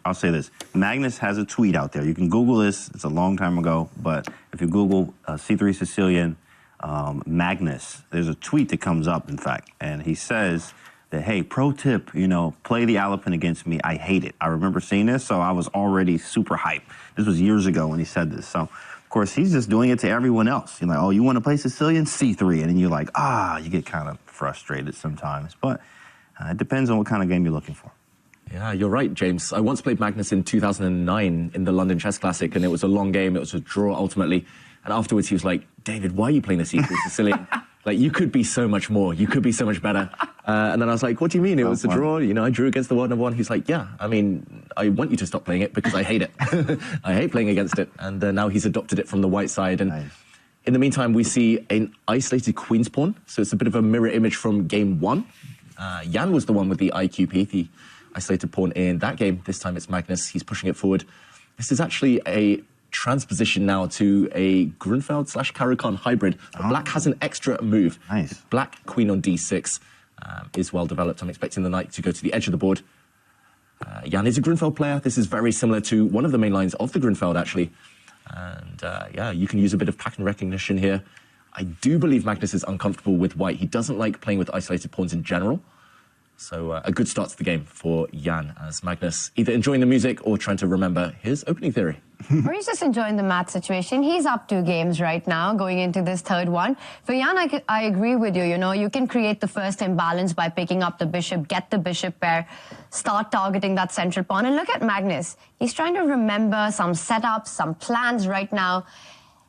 I'll say this. Magnus has a tweet out there. You can Google this. It's a long time ago, but if you Google C3 Sicilian Magnus, there's a tweet that comes up, in fact, and he says that, hey, pro tip, you know, play the Alapin against me. I hate it. I remember seeing this, so I was already super hyped. This was years ago when he said this. So, of course, he's just doing it to everyone else. You're like, oh, you want to play Sicilian? C3. And then you're like, you get kind of frustrated sometimes. But it depends on what kind of game you're looking for. Yeah, you're right, James. I once played Magnus in 2009 in the London Chess Classic, and it was a long game. It was a draw, ultimately. And afterwards, he was like, David, why are you playing the C3 Sicilian? Like, you could be so much more. You could be so much better. And then I was like, what do you mean? It was a draw. You know, I drew against the 1-1. He's like, yeah, I mean, I want you to stop playing it because I hate it. I hate playing against it. And now he's adopted it from the white side. And in the meantime, we see an isolated queen's pawn. So it's a bit of a mirror image from game 1. Jan was the one with the IQP, the isolated pawn in that game. This time it's Magnus. He's pushing it forward. This is actually a transposition now to a Grunfeld/Caro-Kann hybrid. Black has an extra move. Nice. Black queen on d6 is well developed. I'm expecting the knight to go to the edge of the board. Jan is a Grunfeld player. This is very similar to one of the main lines of the Grunfeld, actually. And yeah, you can use a bit of pattern recognition here. I do believe Magnus is uncomfortable with white. He doesn't like playing with isolated pawns in general. So a good start to the game for Jan, as Magnus either enjoying the music or trying to remember his opening theory. Or he's just enjoying the math situation. He's up 2 games right now, going into this third one. For Jan, I agree with you. You know, you can create the first imbalance by picking up the bishop, get the bishop pair, start targeting that central pawn. And look at Magnus. He's trying to remember some setups, some plans right now.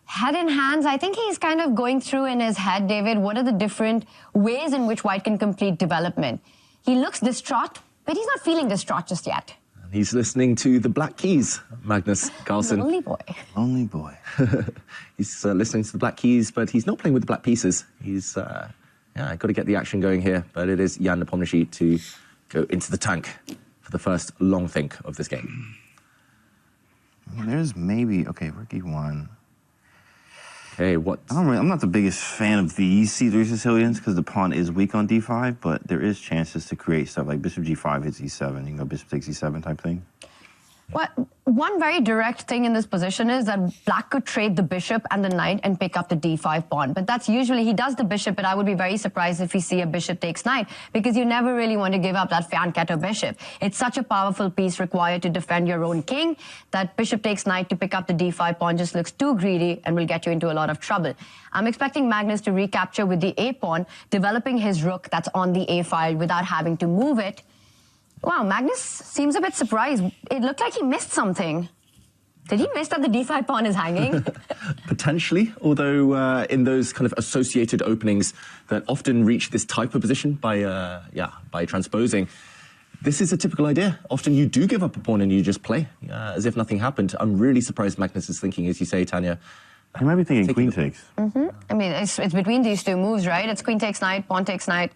Head in hands, I think he's kind of going through in his head, David, what are the different ways in which white can complete development. He looks distraught, but he's not feeling distraught just yet. And he's listening to the Black Keys, Magnus Carlsen. Lonely boy. Lonely boy. He's listening to the Black Keys, but he's not playing with the black pieces. He's, yeah, got to get the action going here. But it is Jan Nepomniachtchi to go into the tank for the first long think of this game. I mean, there's maybe, okay, rook e1. Okay, what? I'm not the biggest fan of these C3 Sicilians because the pawn is weak on d5, but there is chances to create stuff like bishop g5 hits e7. You can go bishop takes e7 type thing. Well, one very direct thing in this position is that black could trade the bishop and the knight and pick up the d5 pawn. But that's usually, he does the bishop, but I would be very surprised if we see a bishop takes knight, because you never really want to give up that Fianchetto bishop. It's such a powerful piece required to defend your own king that bishop takes knight to pick up the d5 pawn just looks too greedy and will get you into a lot of trouble. I'm expecting Magnus to recapture with the a pawn, developing his rook that's on the a file without having to move it. Wow, Magnus seems a bit surprised. It looked like he missed something. Did he miss that the d5 pawn is hanging? Potentially, although in those kind of associated openings that often reach this type of position by, by transposing, this is a typical idea. Often you do give up a pawn and you just play as if nothing happened. I'm really surprised Magnus is thinking, as you say, Tanya. He might be thinking queen takes. I mean, it's between these two moves, right? It's queen takes knight, pawn takes knight.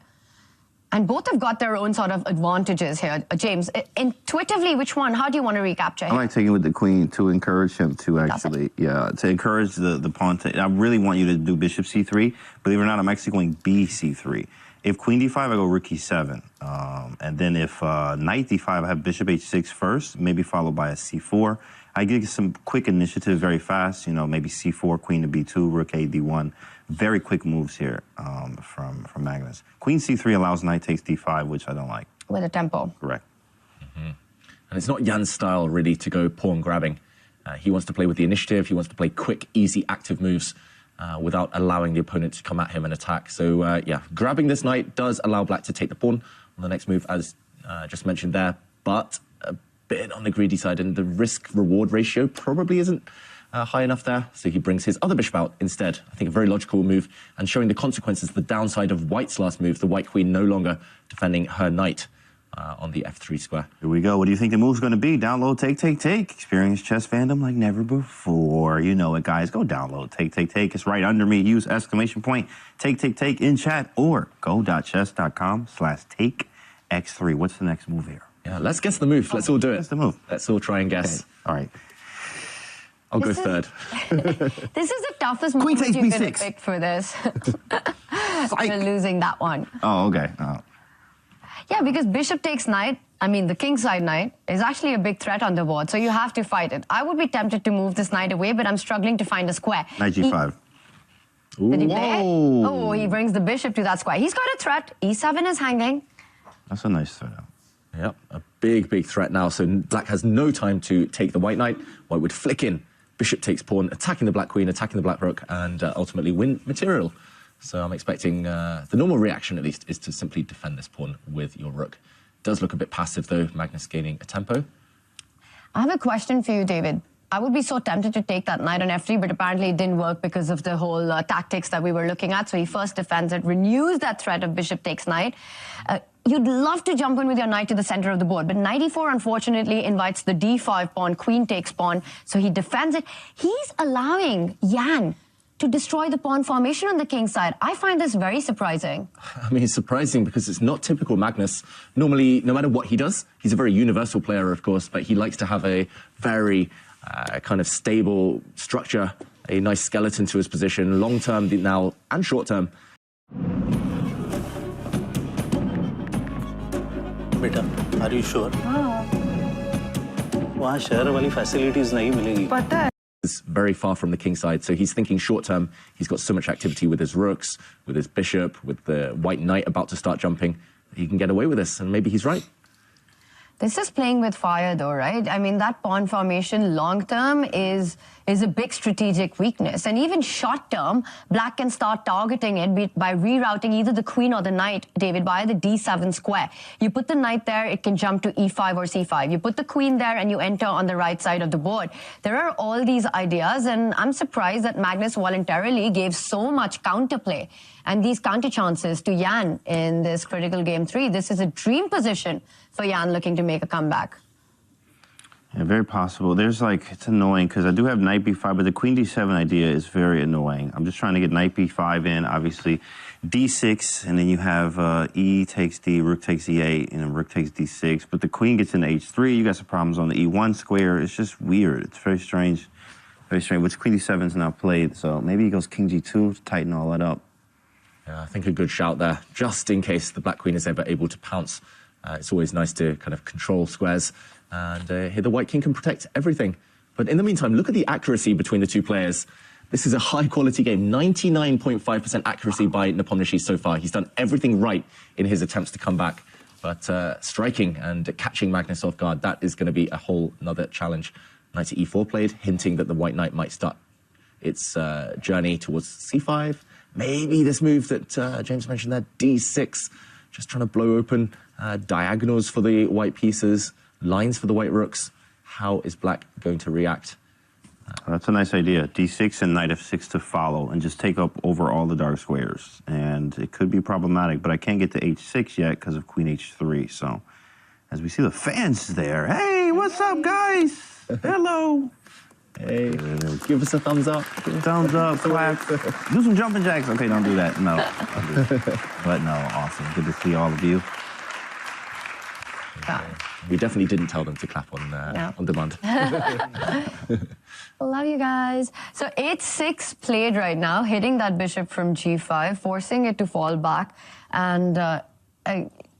And both have got their own sort of advantages here. James, intuitively, which one? How do you want to recapture him? I might take it with the queen to encourage him to actually, to encourage the pawn to, I really want you to do bishop c3. Believe it or not, I'm actually going b c3. If queen d5, I go rook e7. And then if knight d5, I have bishop h6 first, maybe followed by a c4. I get some quick initiative very fast, you know, maybe c4, queen to b2, rook a d1. Very quick moves here from Magnus. Queen c3 allows knight takes d5, which I don't like. With a tempo. Correct. And it's not Jan's style, really, to go pawn grabbing. He wants to play with the initiative. He wants to play quick, easy, active moves without allowing the opponent to come at him and attack. So, yeah, grabbing this knight does allow black to take the pawn on the next move, as just mentioned there. But a bit on the greedy side, and the risk-reward ratio probably isn't high enough there, so he brings his other bishop out instead. I think a very logical move, and showing the consequences, the downside of white's last move, the white queen no longer defending her knight on the f3 square. Here we go. What do you think the move's going to be? Download Take, Take, Take. Experience chess fandom like never before. You know it, guys. Go download Take, Take, Take. It's right under me. Use exclamation point Take, Take, Take in chat, or go.chess.com/takex3. What's the next move here? Yeah, let's guess the move. Let's all do it. What's the move? Let's all try and guess. Okay. All right. I'll go third. This is the toughest move you could have picked for this. You're losing that one. Oh, okay. Oh. Yeah, because bishop takes knight, I mean, the kingside knight is actually a big threat on the board, so you have to fight it. I would be tempted to move this knight away, but I'm struggling to find a square. Knight G5. Did he play it? Oh, he brings the bishop to that square. He's got a threat. E7 is hanging. That's a nice threat. Yep, a big, big threat now. So black has no time to take the white knight. White would flick in. Bishop takes pawn, attacking the black queen, attacking the black rook, and ultimately win material. So I'm expecting the normal reaction, at least, is to simply defend this pawn with your rook. Does look a bit passive, though. Magnus gaining a tempo. I have a question for you, David. I would be so tempted to take that knight on f3, but apparently it didn't work because of the whole tactics that we were looking at. So he first defends it, renews that threat of bishop takes knight. You'd love to jump in with your knight to the center of the board, but knight e4 unfortunately invites the d5 pawn, queen takes pawn, so he defends it. He's allowing Jan to destroy the pawn formation on the king side. I find this very surprising. I mean, it's surprising because it's not typical Magnus. Normally, no matter what he does, he's a very universal player, of course, but he likes to have a very kind of stable structure, a nice skeleton to his position, long-term now and short-term. बेटा, are you sure? वहाँ शहर वाली facilities नहीं मिलेगी. पता है. Is very far from the king side, so he's thinking short-term. He's got so much activity with his rooks, with his bishop, with the white knight about to start jumping. He can get away with this, and maybe he's right. This is playing with fire though, right? I mean, that pawn formation long-term is a big strategic weakness. And even short-term, black can start targeting it by rerouting either the queen or the knight, David, via the d7 square. You put the knight there, it can jump to e5 or c5. You put the queen there and you enter on the right side of the board. There are all these ideas, and I'm surprised that Magnus voluntarily gave so much counterplay and these counter chances to Jan in this critical game 3. This is a dream position for Jan looking to make a comeback. Yeah, very possible. There's it's annoying because I do have knight b5, but the queen d7 idea is very annoying. I'm just trying to get knight b5 in, obviously d6, and then you have e takes d, rook takes e8, and then rook takes d6, but the queen gets into h3. You got some problems on the e1 square. It's just weird. It's very strange, which queen d7 is now played, so maybe he goes king g2 to tighten all that up. Yeah, I think a good shout there, just in case the black queen is ever able to pounce. It's always nice to kind of control squares, and here the white king can protect everything. But in the meantime, look at the accuracy between the two players. This is a high-quality game, 99.5% accuracy by Nepomniachtchi so far. He's done everything right in his attempts to come back, but striking and catching Magnus off guard, that is going to be a whole another challenge. Knight to e4 played, hinting that the white knight might start its journey towards c5. Maybe this move that James mentioned there, d6, just trying to blow open diagonals for the white pieces, lines for the white rooks. How is black going to react? That's a nice idea. d6 and knight f6 to follow and just take up over all the dark squares. And it could be problematic, but I can't get to h6 yet because of queen h3. So as we see the fans there, hey, what's up, guys? Hello. Hey, give us a thumbs up. Thumbs up, clap. Do some jumping jacks. Okay, don't do that. No. Don't do that. But no, awesome. Good to see all of you. We definitely didn't tell them to clap on demand. Love you guys. So h6 played right now, hitting that bishop from g5, forcing it to fall back. And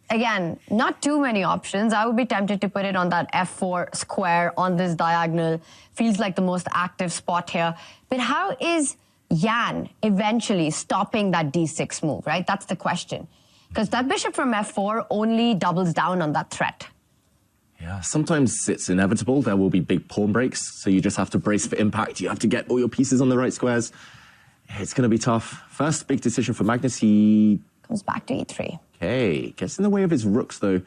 again, not too many options. I would be tempted to put it on that f4 square on this diagonal. Feels like the most active spot here. But how is Jan eventually stopping that d6 move, right? That's the question. Because that bishop from f4 only doubles down on that threat. Yeah, sometimes it's inevitable. There will be big pawn breaks, so you just have to brace for impact. You have to get all your pieces on the right squares. It's going to be tough. First big decision for Magnus, he Comes back to e3. Okay, gets in the way of his rooks, though.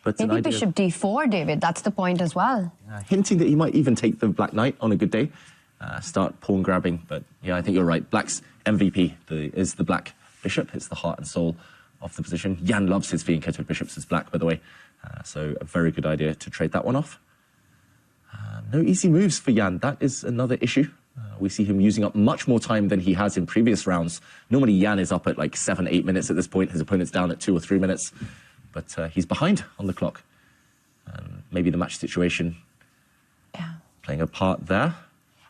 But maybe bishop d4, David. That's the point as well. Hinting that he might even take the black knight on a good day. Start pawn grabbing. But yeah, I think you're right. Black's MVP is the black bishop. It's the heart and soul of the position. Jan loves his fianchetto bishops as black, by the way. So a very good idea to trade that one off. No easy moves for Jan. That is another issue. We see him using up much more time than he has in previous rounds. Normally, Jan is up at like 7-8 minutes at this point. His opponent's down at 2 or 3 minutes. But he's behind on the clock. Maybe the match situation playing a part there.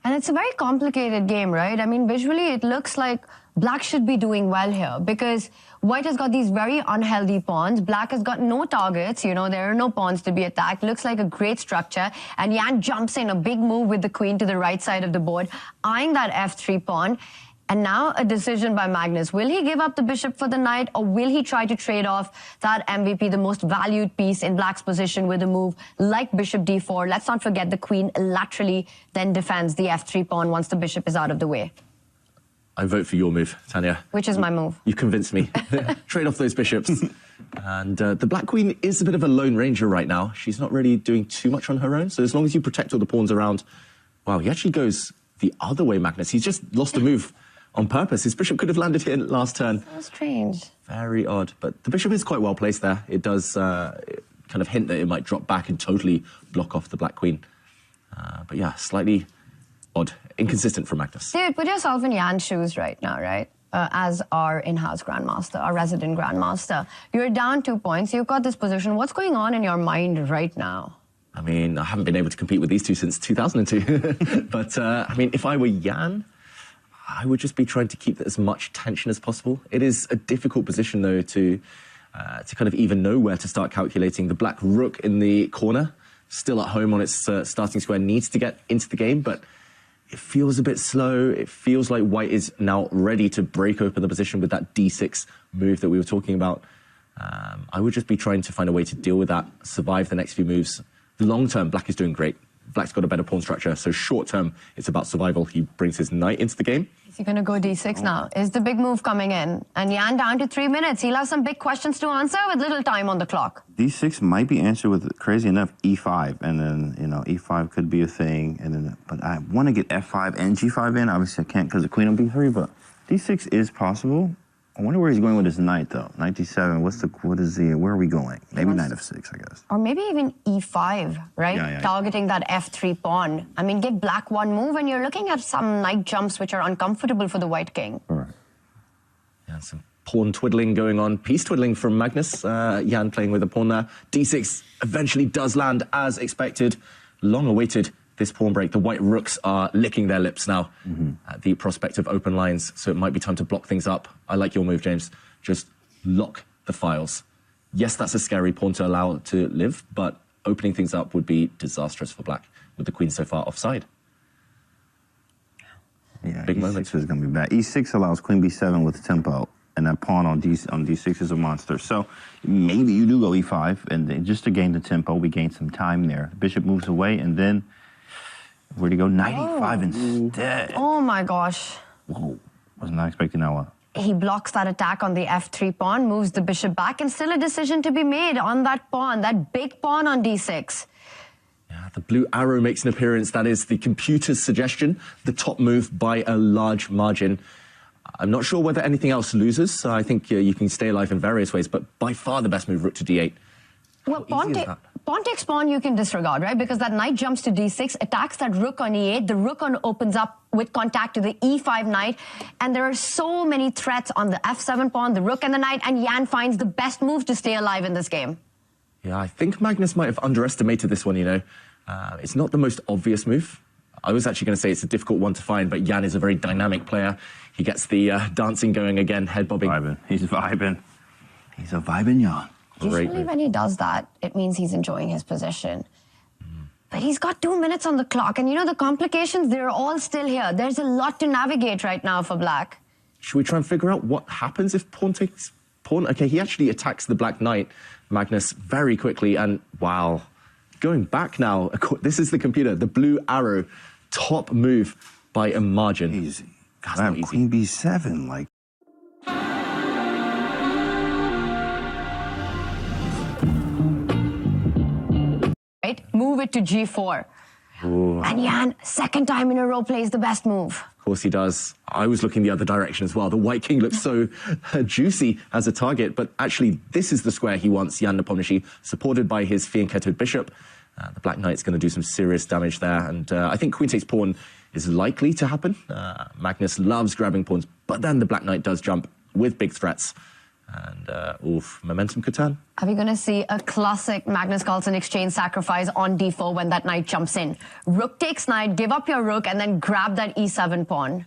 And it's a very complicated game, right? I mean, visually, it looks like black should be doing well here because white has got these very unhealthy pawns. Black has got no targets. You know, there are no pawns to be attacked. Looks like a great structure. And Jan jumps in, a big move with the queen to the right side of the board, eyeing that f3 pawn. And now a decision by Magnus. Will he give up the bishop for the knight, or will he try to trade off that MVP, the most valued piece in black's position, with a move like bishop d4? Let's not forget the queen laterally then defends the f3 pawn once the bishop is out of the way. I vote for your move, Tanya. Which is my move. You convinced me. Trade off those bishops. And the black queen is a bit of a lone ranger right now. She's not really doing too much on her own. So as long as you protect all the pawns around... Wow, he actually goes the other way, Magnus. He's just lost a move on purpose. His bishop could have landed here last turn. So strange. Very odd. But the bishop is quite well placed there. It does kind of hint that it might drop back and totally block off the black queen. But yeah, slightly odd. Inconsistent from Magnus. Dude, put yourself in Jan's shoes right now, right? As our in-house grandmaster, our resident grandmaster. You're down 2 points. You've got this position. What's going on in your mind right now? I mean, I haven't been able to compete with these two since 2002. But, I mean, if I were Jan, I would just be trying to keep as much tension as possible. It is a difficult position, though, to kind of even know where to start calculating. The black rook in the corner, still at home on its starting square, needs to get into the game, but it feels a bit slow. It feels like white is now ready to break open the position with that d6 move that we were talking about. I would just be trying to find a way to deal with that, survive the next few moves. Long term, black is doing great. Black's got a better pawn structure, so short term, it's about survival. He brings his knight into the game. Is he going to go d6 now? Is the big move coming in? And Jan down to 3 minutes. He'll have some big questions to answer with little time on the clock. D6 might be answered with, crazy enough, E5. And then, you know, E5 could be a thing. And then, but I want to get F5 and G5 in. Obviously, I can't because the queen on B3, but D6 is possible. I wonder where he's going with his knight, though. Knight D7, where are we going? Maybe knight F6, I guess. Or maybe even E5, right? Yeah. Targeting that F3 pawn. I mean, give black one move, and you're looking at some knight jumps which are uncomfortable for the white king. All right. Yeah, some pawn twiddling going on. Piece twiddling from Magnus. Jan playing with a pawn there. D6 eventually does land as expected. Long awaited this pawn break. The white rooks are licking their lips now at the prospect of open lines, so it might be time to block things up. I like your move, James. Just lock the files. Yes, that's a scary pawn to allow to live, but opening things up would be disastrous for black with the queen so far offside. Yeah, Big E6 moment. is going to be bad. E6 allows queen B7 with tempo, and that pawn on D6 is a monster. So maybe you do go E5, and then just to gain the tempo, we gain some time there. The bishop moves away, and then where'd he go? Knight E5 instead. Oh, my gosh. Whoa, was not expecting that one. He blocks that attack on the F3 pawn, moves the bishop back, and still a decision to be made on that pawn, that big pawn on D6. Yeah, the blue arrow makes an appearance. That is the computer's suggestion. The top move by a large margin. I'm not sure whether anything else loses. So I think you can stay alive in various ways, but by far the best move, rook to D8. Well, pawn takes pawn you can disregard, right? Because that knight jumps to D6, attacks that rook on E8. The rook opens up with contact to the E5 knight. And there are so many threats on the F7 pawn, the rook and the knight, and Jan finds the best move to stay alive in this game. Yeah, I think Magnus might have underestimated this one, you know. It's not the most obvious move. I was actually going to say it's a difficult one to find, but Jan is a very dynamic player. He gets the dancing going again, head bobbing. He's vibing. He's a vibing Jan. Usually when he does that, it means he's enjoying his position. But he's got 2 minutes on the clock, and you know, the complications, they're all still here. There's a lot to navigate right now for black. Should we try and figure out what happens if pawn takes pawn? Okay, he actually attacks the black knight, Magnus, very quickly, and wow. Going back now, this is the computer, the blue arrow, top move by a margin. Easy. That's not easy. Queen B7, like. Right? Move it to G4. Ooh. And Jan, second time in a row, plays the best move. Of course he does. I was looking the other direction as well. The white king looks so juicy as a target, but actually this is the square he wants, Jan Nepomniachtchi, supported by his fianchettoed bishop. The black knight's going to do some serious damage there, and I think queen takes pawn is likely to happen. Magnus loves grabbing pawns, but then the black knight does jump with big threats. And, momentum could turn. Are we going to see a classic Magnus Carlsen exchange sacrifice on d4 when that knight jumps in? Rook takes knight, give up your rook, and then grab that e7 pawn.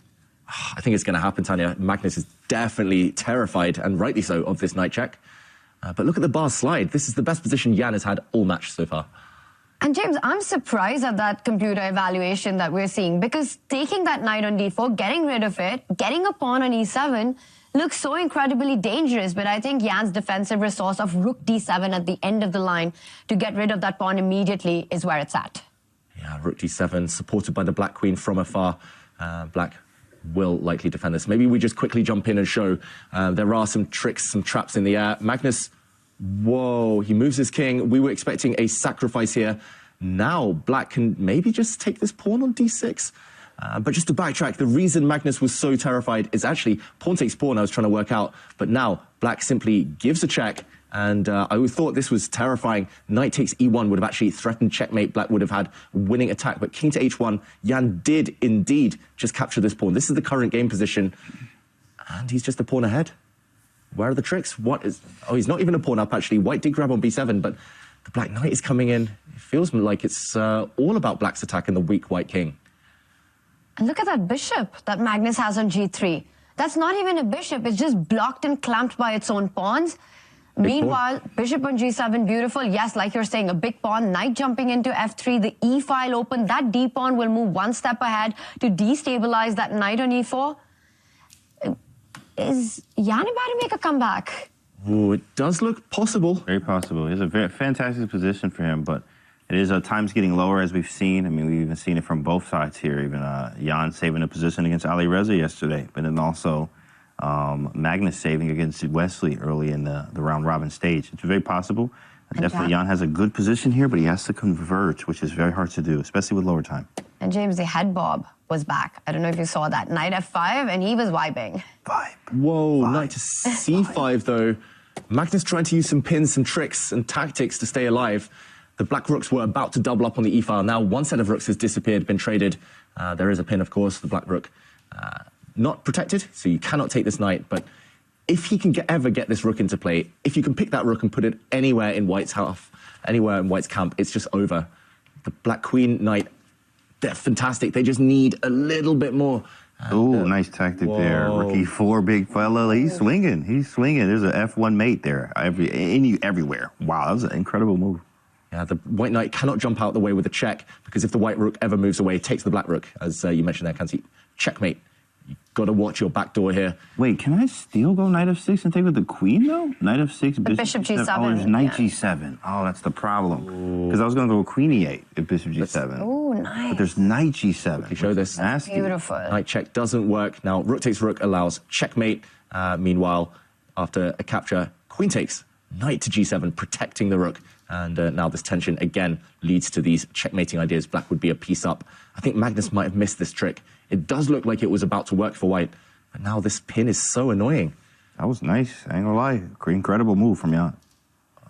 I think it's going to happen, Tanya. Magnus is definitely terrified, and rightly so, of this knight check. But look at the bar slide. This is the best position Jan has had all match so far. And James, I'm surprised at that computer evaluation that we're seeing, because taking that knight on d4, getting rid of it, getting a pawn on e7 looks so incredibly dangerous. But I think Jan's defensive resource of rook d7 at the end of the line to get rid of that pawn immediately is where it's at. Yeah, rook d7, supported by the black queen from afar. Black will likely defend this. Maybe we just quickly jump in and show there are some tricks, some traps in the air. Magnus, whoa, he moves his king. We were expecting a sacrifice here. Now black can maybe just take this pawn on d6. But just to backtrack, the reason Magnus was so terrified is actually pawn takes pawn I was trying to work out. But now black simply gives a check. And I always thought this was terrifying. Knight takes e1 would have actually threatened checkmate. Black would have had winning attack. But king to h1, Jan did indeed just capture this pawn. This is the current game position. And he's just a pawn ahead. Where are the tricks? What is... Oh, he's not even a pawn up, actually. White did grab on b7, but the black knight is coming in. It feels like it's all about black's attack and the weak white king. And look at that bishop that Magnus has on g3. That's not even a bishop. It's just blocked and clamped by its own pawns. Meanwhile, bishop on g7, beautiful. Yes, like you're saying, a big pawn. Knight jumping into f3, the e file open. That d pawn will move one step ahead to destabilize that knight on e4. Is Jan about to make a comeback? Ooh, it does look possible. Very possible. It's a very fantastic position for him, but it is at times getting lower, as we've seen. I mean, we've even seen it from both sides here. Even Jan saving a position against Ali Reza yesterday, but then also Magnus saving against Wesley early in the round-robin stage. It's very possible. Definitely, Jan has a good position here, but he has to converge, which is very hard to do, especially with lower time. And James, the head bob was back. I don't know if you saw that. Knight f5, and he was vibing. Whoa, knight to c5, though. Magnus trying to use some pins, some tricks and tactics to stay alive. The black rooks were about to double up on the e-file. Now one set of rooks has disappeared, been traded. There is a pin, of course, the black rook. Not protected, so you cannot take this knight, but if he can ever get this rook into play, if you can pick that rook and put it anywhere in White's half, anywhere in White's camp, it's just over. The black queen knight, they're fantastic. They just need a little bit more. Oh, nice tactic there. Rook e4, big fella. He's swinging. He's swinging. There's an f1 mate there. Everywhere. Wow, that was an incredible move. Yeah, the white knight cannot jump out the way with a check, because if the white rook ever moves away, it takes the black rook, as you mentioned there, Kansi. Checkmate. You've got to watch your back door here. Wait, can I still go knight f6 and take with the queen, though? Knight f6, bishop g7. Oh, there's knight g7. Oh, that's the problem. Because I was going to go queen e8 if bishop g7. Oh, nice. But there's knight g7. You show this. Nasty. Beautiful. Knight check doesn't work. Now, rook takes rook allows checkmate. Meanwhile, after a capture, queen takes. Knight to g7, protecting the rook. And now this tension, again, leads to these checkmating ideas. Black would be a piece up. I think Magnus might have missed this trick. It does look like it was about to work for White. But now this pin is so annoying. That was nice. I ain't gonna lie. Incredible move from Jan.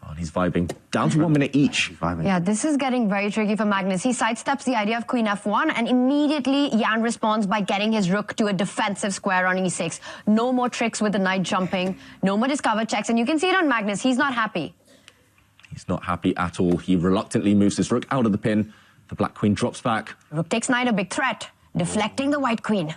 Oh, and he's vibing. Down to 1 minute each. Yeah, this is getting very tricky for Magnus. He sidesteps the idea of queen f1, and immediately Jan responds by getting his rook to a defensive square on e6. No more tricks with the knight jumping. No more discover checks. And you can see it on Magnus. He's not happy. He's not happy at all. He reluctantly moves his rook out of the pin. The black queen drops back. Rook takes knight, a big threat. Deflecting the white queen.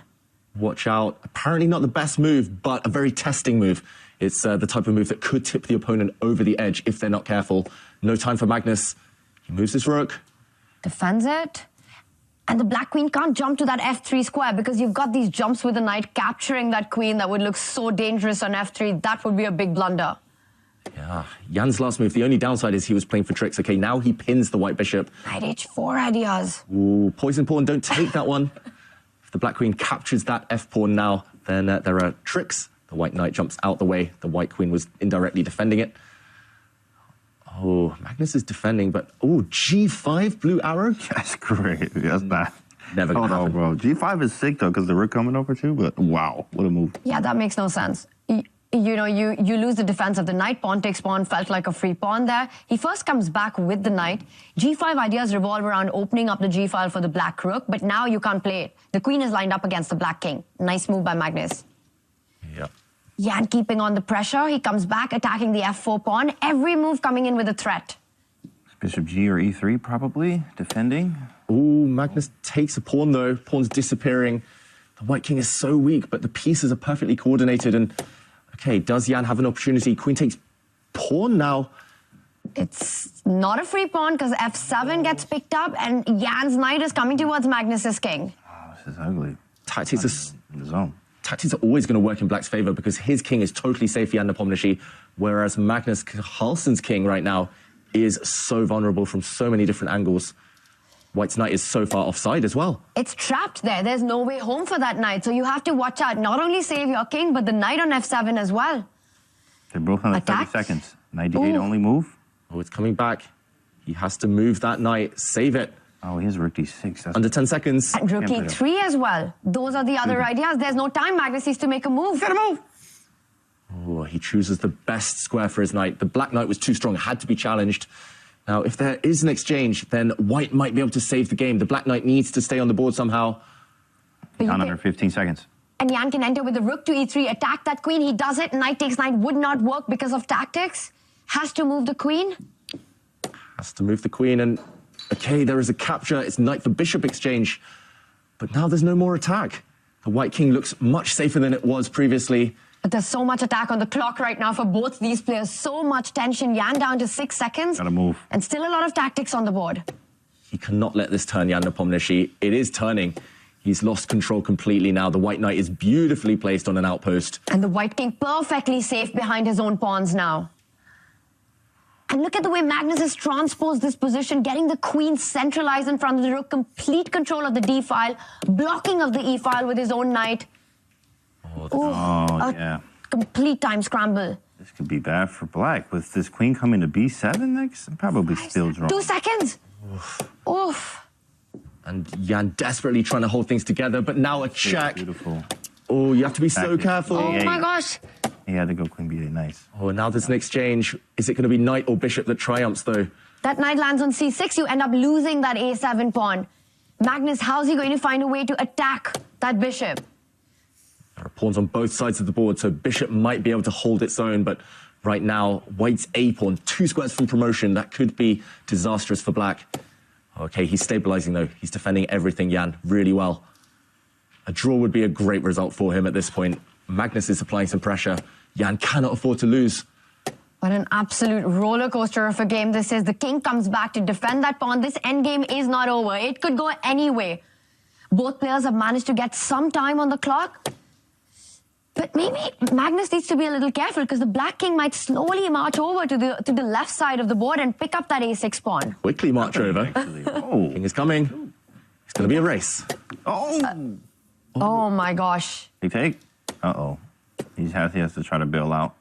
Watch out. Apparently not the best move, but a very testing move. It's the type of move that could tip the opponent over the edge if they're not careful. No time for Magnus. He moves his rook. Defends it. And the black queen can't jump to that f3 square because you've got these jumps with the knight capturing that queen that would look so dangerous on f3. That would be a big blunder. Yeah, Jan's last move, the only downside is he was playing for tricks. Okay, now he pins the white bishop. Knight h4 ideas. Ooh, poison pawn, don't take that one. If the black queen captures that f-pawn now, then there are tricks. The white knight jumps out the way. The white queen was indirectly defending it. Oh, Magnus is defending, but oh, g5 blue arrow? That's great. That's not... Never gonna happen. Bro. G5 is sick, though, because the rook coming over, too, but wow, what a move. Yeah, that makes no sense. You know, you lose the defense of the knight. Pawn takes pawn, felt like a free pawn there. He first comes back with the knight. G5 ideas revolve around opening up the G file for the black rook, but now you can't play it. The queen is lined up against the black king. Nice move by Magnus. Yeah. Jan keeping on the pressure. He comes back, attacking the f4 pawn. Every move coming in with a threat. Bishop G or E3 probably, defending. Ooh, Magnus takes a pawn though. Pawn's disappearing. The white king is so weak, but the pieces are perfectly coordinated. And, okay, does Jan have an opportunity? Queen takes pawn now. It's not a free pawn because f7 gets picked up and Jan's knight is coming towards Magnus's king. Oh, this is ugly. Tactics In the zone. Tactics are always going to work in Black's favor because his king is totally safe, Jan Nepomniachtchi, whereas Magnus Carlsen's king right now is so vulnerable from so many different angles. White's knight is so far offside as well. It's trapped there. There's no way home for that knight. So you have to watch out. Not only save your king, but the knight on f7 as well. They're both on the 30 seconds. 98 only move. Oh, it's coming back. He has to move that knight, save it. Oh, he has rook d6. That's Under 10 seconds. And rook e3 as well. Those are the other ideas. There's no time. Magnus needs to make a move. gotta move. Oh, he chooses the best square for his knight. The black knight was too strong, had to be challenged. Now, if there is an exchange, then white might be able to save the game. The black knight needs to stay on the board somehow. Down under 15 seconds. And Jan can enter with the rook to e3, attack that queen. He does it. Knight takes knight would not work because of tactics. Has to move the queen. Has to move the queen and, okay, there is a capture. It's knight for bishop exchange. But now there's no more attack. The white king looks much safer than it was previously. But there's so much attack on the clock right now for both these players. So much tension. Jan down to 6 seconds. Gotta move. And still a lot of tactics on the board. He cannot let this turn, Jan Nepomniachtchi. It is turning. He's lost control completely now. The white knight is beautifully placed on an outpost. And the white king perfectly safe behind his own pawns now. And look at the way Magnus has transposed this position, getting the queen centralized in front of the rook, complete control of the d file, blocking of the e file with his own knight. Yeah. Complete time scramble. This could be bad for black. With this queen coming to b7 next, probably still drawn. 2 seconds. Oof. And Jan desperately trying to hold things together, but now a check. Beautiful. Oh, you have to be so Tactics. careful. Oh my gosh. He had to go queen b8, nice. Oh, and now there's an exchange. Is it going to be knight or bishop that triumphs, though? That knight lands on c6. You end up losing that a7 pawn. Magnus, how's he going to find a way to attack that bishop? There are pawns on both sides of the board, so bishop might be able to hold its own, but right now, white's a-pawn, 2 squares from promotion. That could be disastrous for black. Okay, he's stabilizing, though. He's defending everything, Jan, really well. A draw would be a great result for him at this point. Magnus is applying some pressure. Jan cannot afford to lose. What an absolute roller coaster of a game this is. The king comes back to defend that pawn. This endgame is not over. It could go any way. Both players have managed to get some time on the clock. But maybe Magnus needs to be a little careful because the black king might slowly march over to the left side of the board and pick up that a6 pawn. Quickly march over. Oh. King is coming. It's going to be a race. Oh my gosh. He take? Uh-oh. He has to try to bail out.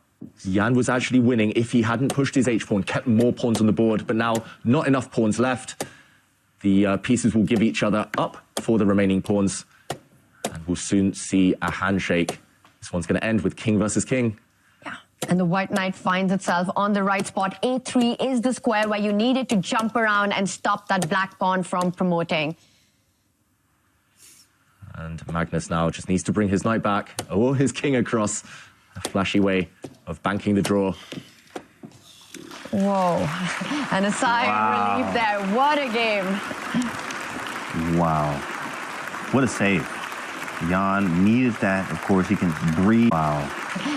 Jan was actually winning if he hadn't pushed his h-pawn, kept more pawns on the board, but now not enough pawns left. The pieces will give each other up for the remaining pawns, and we'll soon see a handshake. This one's going to end with king versus king. Yeah. And the white knight finds itself on the right spot. A3 is the square where you need it to jump around and stop that black pawn from promoting. And Magnus now just needs to bring his knight back, or his king across. A flashy way of banking the draw. Whoa. And a sigh of relief there. What a game. Wow. What a save. Jan needed that. Of course, he can breathe. Wow.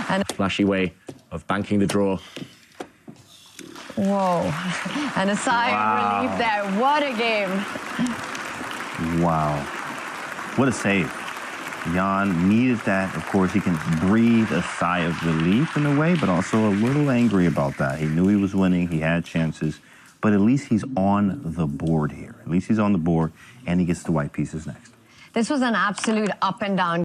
And Flashy way of banking the draw. whoa. And a sigh of relief there. What a game. Wow. What a save. Jan needed that. Of course, he can breathe a sigh of relief in a way, but also a little angry about that. He knew he was winning. He had chances. But at least he's on the board here. At least he's on the board, and he gets the white pieces next. This was an absolute up and down